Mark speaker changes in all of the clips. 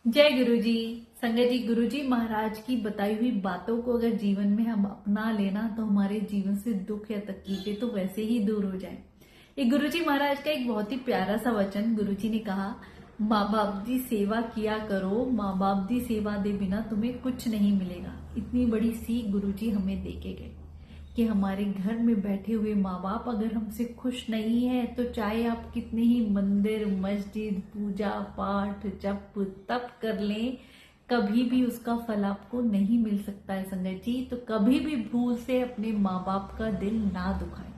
Speaker 1: जय गुरु जी। संगत जी, गुरु जी महाराज की बताई हुई बातों को अगर जीवन में हम अपना लेना तो हमारे जीवन से दुख या तकलीफें तो वैसे ही दूर हो जाए। ये गुरु जी महाराज का एक बहुत ही प्यारा सा वचन गुरु जी ने कहा, माँ बाप की सेवा किया करो, माँ बाप की सेवा दे बिना तुम्हें कुछ नहीं मिलेगा। इतनी बड़ी सीख गुरु जी हमें देके गए कि हमारे घर में बैठे हुए माँ बाप अगर हमसे खुश नहीं है तो चाहे आप कितने ही मंदिर मस्जिद पूजा पाठ जप तप कर लें, कभी भी उसका फल आपको नहीं मिल सकता है संगत जी। तो कभी भी भूल से अपने माँ बाप का दिल ना दुखाएं।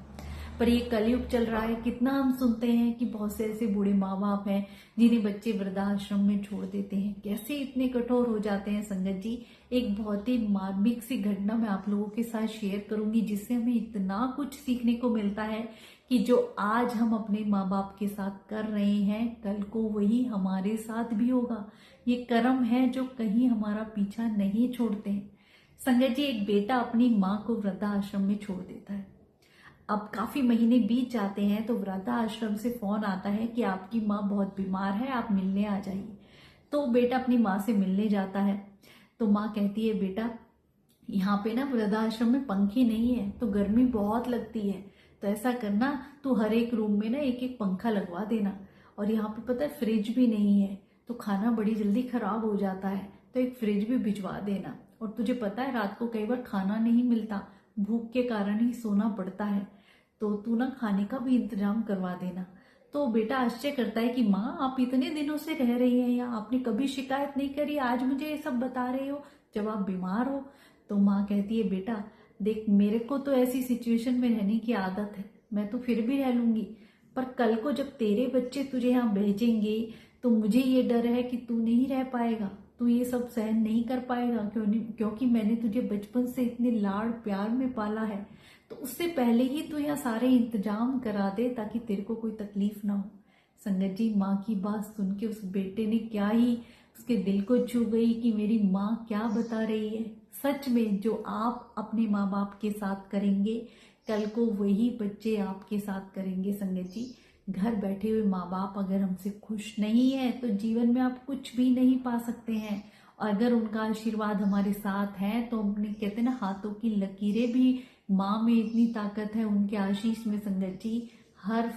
Speaker 1: पर ये कलयुग चल रहा है, कितना हम सुनते हैं कि बहुत से ऐसे बूढ़े माँ बाप हैं जिन्हें बच्चे वृद्धाश्रम में छोड़ देते हैं। कैसे इतने कठोर हो जाते हैं संगत जी। एक बहुत ही मार्मिक सी घटना मैं आप लोगों के साथ शेयर करूंगी जिससे हमें इतना कुछ सीखने को मिलता है कि जो आज हम अपने माँ बाप के साथ कर रहे हैं कल को वही हमारे साथ भी होगा। ये कर्म है जो कहीं हमारा पीछा नहीं छोड़ते हैं। संगत जी, एक बेटा अपनी माँ को वृद्धाश्रम में छोड़ देता है। अब काफी महीने बीत जाते हैं तो वृद्धाश्रम से फोन आता है कि आपकी माँ बहुत बीमार है, आप मिलने आ जाइए। तो बेटा अपनी माँ से मिलने जाता है तो माँ कहती है, बेटा यहाँ पे ना वृद्धाश्रम में पंखे नहीं है तो गर्मी बहुत लगती है, तो ऐसा करना तू हर एक रूम में ना एक एक पंखा लगवा देना। और यहाँ पे पता है फ्रिज भी नहीं है तो खाना बड़ी जल्दी खराब हो जाता है, तो एक फ्रिज भी भिजवा देना। और तुझे पता है रात को कई बार खाना नहीं मिलता, भूख के कारण ही सोना पड़ता है, तो तू ना खाने का भी इंतजाम करवा देना। तो बेटा आश्चर्य करता है कि माँ आप इतने दिनों से रह रही हैं यहाँ, आपने कभी शिकायत नहीं करी, आज मुझे ये सब बता रहे हो जब आप बीमार हो। तो माँ कहती है, बेटा देख मेरे को तो ऐसी सिचुएशन में रहने की आदत है, मैं तो फिर भी रह लूंगी, पर कल को जब तेरे बच्चे तुझे यहाँ भेजेंगे तो मुझे ये डर है कि तू नहीं रह पाएगा, तू ये सब सहन नहीं कर पाएगा, क्योंकि मैंने तुझे बचपन से इतने लाड़ प्यार में पाला है। तो उससे पहले ही तू यहाँ सारे इंतजाम करा दे ताकि तेरे को कोई तकलीफ ना हो। संगत जी, माँ की बात सुन के उस बेटे ने क्या ही उसके दिल को छू गई कि मेरी माँ क्या बता रही है। सच में जो आप अपने माँ बाप के साथ करेंगे कल को वही बच्चे आपके साथ करेंगे। संगत जी, घर बैठे हुए माँ बाप अगर हमसे खुश नहीं है तो जीवन में आप कुछ भी नहीं पा सकते हैं। और अगर उनका आशीर्वाद हमारे साथ है तो अपने कहते हैं ना हाथों की लकीरें भी, माँ में इतनी ताकत है उनके आशीष में संगत जी, हर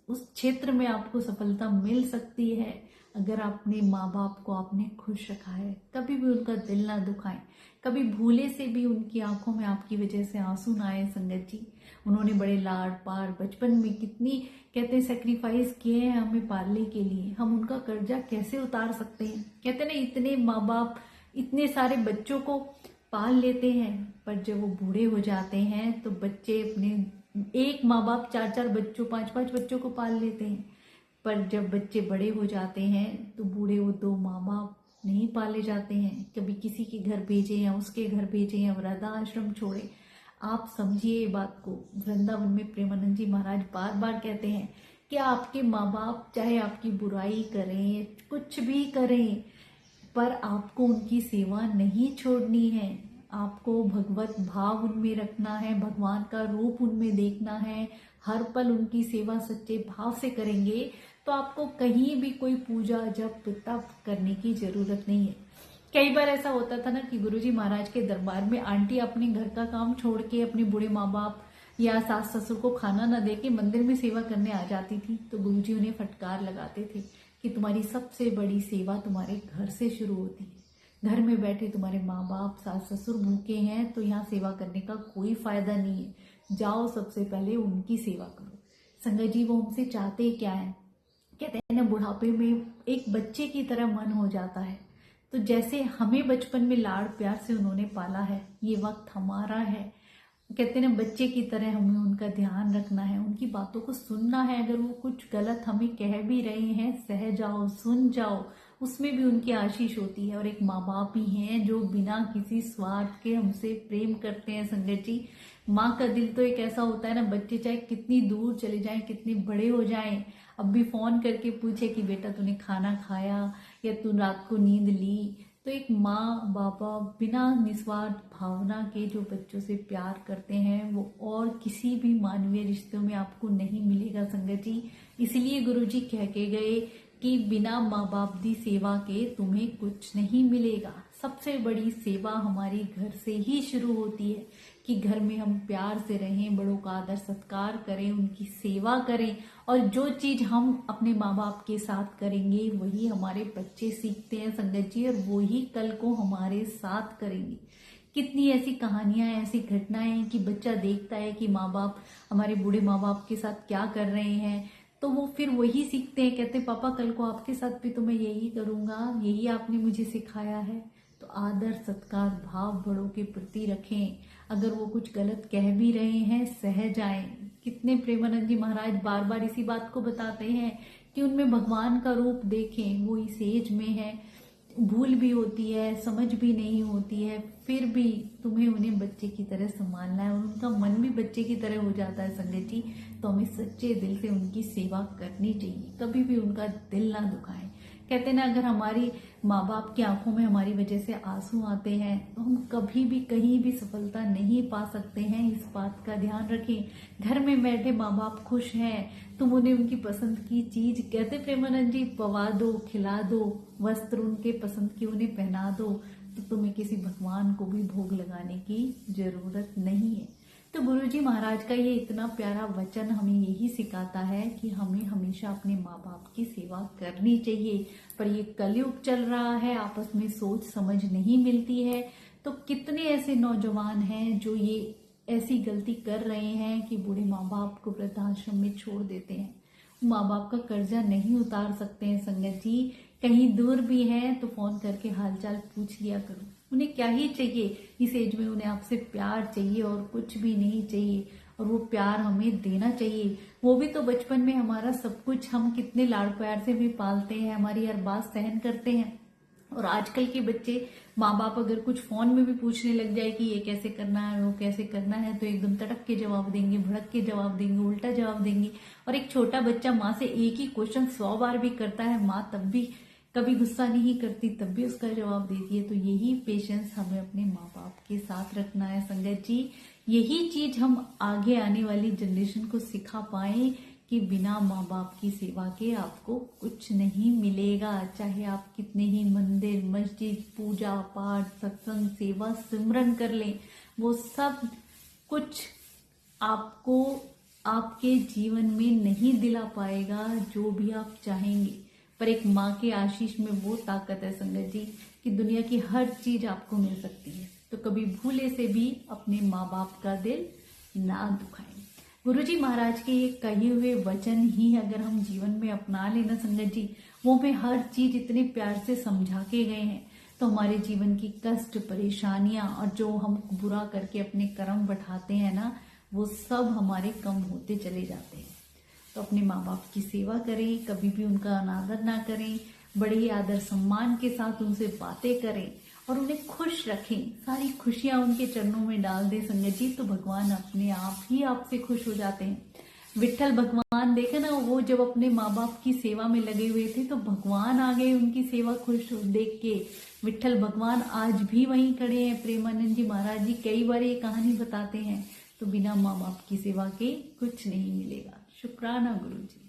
Speaker 1: उस क्षेत्र में आपको सफलता मिल सकती है अगर अपने माँ बाप को आपने खुश रखा है। कभी भी उनका दिल ना दुखाएं, कभी भूले से भी उनकी आंखों में आपकी वजह से आंसू ना आए। संगत जी, उन्होंने बड़े लाड पार बचपन में कितनी कहते हैं सेक्रीफाइस किए हैं हमें पालने के लिए, हम उनका कर्जा कैसे उतार सकते हैं। कहते हैं ना इतने माँ बाप इतने सारे बच्चों को पाल लेते हैं, पर जब वो बूढ़े हो जाते हैं तो बच्चे अपने एक माँ बाप चार चार बच्चों पांच पांच बच्चों को पाल लेते हैं, पर जब बच्चे बड़े हो जाते हैं तो बूढ़े वो दो माँ बाप नहीं पाले जाते हैं, कभी किसी के घर भेजे या उसके घर भेजे या वृद्धाश्रम छोड़े। आप समझिए ये बात को। वृंदावन में प्रेमानंद जी महाराज बार बार कहते हैं कि आपके माँ बाप चाहे आपकी बुराई करें कुछ भी करें पर आपको उनकी सेवा नहीं छोड़नी है, आपको भगवत भाव उनमें रखना है, भगवान का रूप उनमें देखना है, हर पल उनकी सेवा सच्चे भाव से करेंगे तो आपको कहीं भी कोई पूजा जप तप करने की जरूरत नहीं है। कई बार ऐसा होता था ना कि गुरुजी महाराज के दरबार में आंटी अपने घर का काम छोड़ के अपने बूढ़े माँ बाप या सास ससुर को खाना न दे के मंदिर में सेवा करने आ जाती थी, तो गुरुजी उन्हें फटकार लगाते थे कि तुम्हारी सबसे बड़ी सेवा तुम्हारे घर से शुरू होती है। घर में बैठे तुम्हारे माँ बाप सास ससुर भूखे हैं तो यहाँ सेवा करने का कोई फायदा नहीं है, जाओ सबसे पहले उनकी सेवा करो। संगत जी, वो हमसे चाहते क्या है, कहते हैं ना बुढ़ापे में एक बच्चे की तरह मन हो जाता है। तो जैसे हमें बचपन में लाड़ प्यार से उन्होंने पाला है, ये वक्त हमारा है, कहते हैं ना बच्चे की तरह हमें उनका ध्यान रखना है, उनकी बातों को सुनना है। अगर वो कुछ गलत हमें कह भी रहे हैं सह जाओ सुन जाओ, उसमें भी उनकी आशीष होती है। और एक माँ बाप ही हैं जो बिना किसी स्वार्थ के हमसे प्रेम करते हैं। संगत जी, माँ का दिल तो एक ऐसा होता है ना, बच्चे चाहे कितनी दूर चले जाएं कितने बड़े हो जाएं, अब भी फोन करके पूछे कि बेटा तूने खाना खाया या तू रात को नींद ली, तो एक माँ बाबा बिना निस्वार्थ भावना के जो बच्चों से प्यार करते हैं वो और किसी भी मानवीय रिश्तों में आपको नहीं मिलेगा। संगत जी, इसलिए गुरु जी कह के गए कि बिना माँ बाप दी सेवा के तुम्हें कुछ नहीं मिलेगा। सबसे बड़ी सेवा हमारी घर से ही शुरू होती है कि घर में हम प्यार से रहें, बड़ों का आदर सत्कार करें, उनकी सेवा करें, और जो चीज हम अपने माँ बाप के साथ करेंगे वही हमारे बच्चे सीखते हैं संगत जी, और वही कल को हमारे साथ करेंगे। कितनी ऐसी कहानियां हैं, ऐसी घटनाएं हैं कि बच्चा देखता है कि माँ बाप, हमारे बूढ़े माँ बाप के साथ क्या कर रहे हैं, तो वो फिर वही सीखते हैं। कहते हैं पापा कल को आपके साथ भी तो मैं यही करूंगा, यही आपने मुझे सिखाया है। तो आदर सत्कार भाव बड़ों के प्रति रखें। अगर वो कुछ गलत कह भी रहे हैं सह जाएं। कितने प्रेमानंद जी महाराज बार बार इसी बात को बताते हैं कि उनमें भगवान का रूप देखें। वो इस एज में है, भूल भी होती है, समझ भी नहीं होती है, फिर भी तुम्हें उन्हें बच्चे की तरह संभालना है और उनका मन भी बच्चे की तरह हो जाता है संगत जी। तो हमें सच्चे दिल से उनकी सेवा करनी चाहिए, कभी भी उनका दिल ना दुखाएं। कहते ना, अगर हमारी माँ बाप की आंखों में हमारी वजह से आंसू आते हैं तो हम कभी भी कहीं भी सफलता नहीं पा सकते हैं। इस बात का ध्यान रखें। घर में बैठे माँ बाप खुश हैं, तुम उन्हें उनकी पसंद की चीज, कहते प्रेमानंद जी, पवा दो, खिला दो, वस्त्र उनके पसंद की उन्हें पहना दो, तो तुम्हें किसी भगवान को भी भोग लगाने की जरूरत नहीं है। तो गुरुजी महाराज का ये इतना प्यारा वचन हमें यही सिखाता है कि हमें हमेशा अपने माँ बाप की सेवा करनी चाहिए। पर ये कलयुग चल रहा है, आपस में सोच समझ नहीं मिलती है, तो कितने ऐसे नौजवान हैं जो ये ऐसी गलती कर रहे हैं कि बूढ़े माँ बाप को वृद्धाश्रम में छोड़ देते हैं। माँ बाप का कर्जा नहीं उतार सकते हैं संगत जी। कहीं दूर भी हैं तो फोन करके हालचाल पूछ लिया करो। उन्हें क्या ही चाहिए इस एज में, उन्हें आपसे प्यार चाहिए और कुछ भी नहीं चाहिए, और वो प्यार हमें देना चाहिए। वो भी तो बचपन में हमारा सब कुछ, हम कितने लाड़ प्यार से भी पालते हैं, हमारी हर बात सहन करते हैं। और आजकल के बच्चे, माँ बाप अगर कुछ फोन में भी पूछने लग जाए कि ये कैसे करना है, वो कैसे करना है, तो एकदम तड़क के जवाब देंगे, भड़क के जवाब देंगे, उल्टा जवाब देंगे। और एक छोटा बच्चा माँ से एक ही क्वेश्चन 100 बार भी करता है, माँ तब भी कभी गुस्सा नहीं करती, तब भी उसका जवाब देती है। तो यही पेशेंस हमें अपने माँ बाप के साथ रखना है संगत जी। यही चीज हम आगे आने वाली जनरेशन को सिखा पाए कि बिना माँ बाप की सेवा के आपको कुछ नहीं मिलेगा। चाहे आप कितने ही मंदिर, मस्जिद, पूजा पाठ, सत्संग, सेवा, सिमरन कर लें, वो सब कुछ आपको आपके जीवन में नहीं दिला पाएगा जो भी आप चाहेंगे। पर एक माँ के आशीष में वो ताकत है संगत जी कि दुनिया की हर चीज आपको मिल सकती है। तो कभी भूले से भी अपने माँ बाप का दिल ना दुखाएं। गुरुजी महाराज के ये कहे हुए वचन ही अगर हम जीवन में अपना लेना संगत जी, वो हमें हर चीज इतने प्यार से समझा के गए हैं, तो हमारे जीवन की कष्ट, परेशानियां और जो हम बुरा करके अपने कर्म बढ़ाते हैं ना, वो सब हमारे कम होते चले जाते हैं। तो अपने माँ बाप की सेवा करें, कभी भी उनका अनादर ना करें, बड़े ही आदर सम्मान के साथ उनसे बातें करें और उन्हें खुश रखें। सारी खुशियां उनके चरणों में डाल दें संगत जी, तो भगवान अपने आप ही आपसे खुश हो जाते हैं। विट्ठल भगवान देखे ना, वो जब अपने माँ बाप की सेवा में लगे हुए थे तो भगवान आ गए उनकी सेवा खुश देख के। विट्ठल भगवान आज भी वहीं खड़े हैं। प्रेमानंद जी महाराज जी कई बार ये कहानी बताते हैं। तो बिना माँ बाप की सेवा के कुछ नहीं मिलेगा। शुक्राना गुरु जी।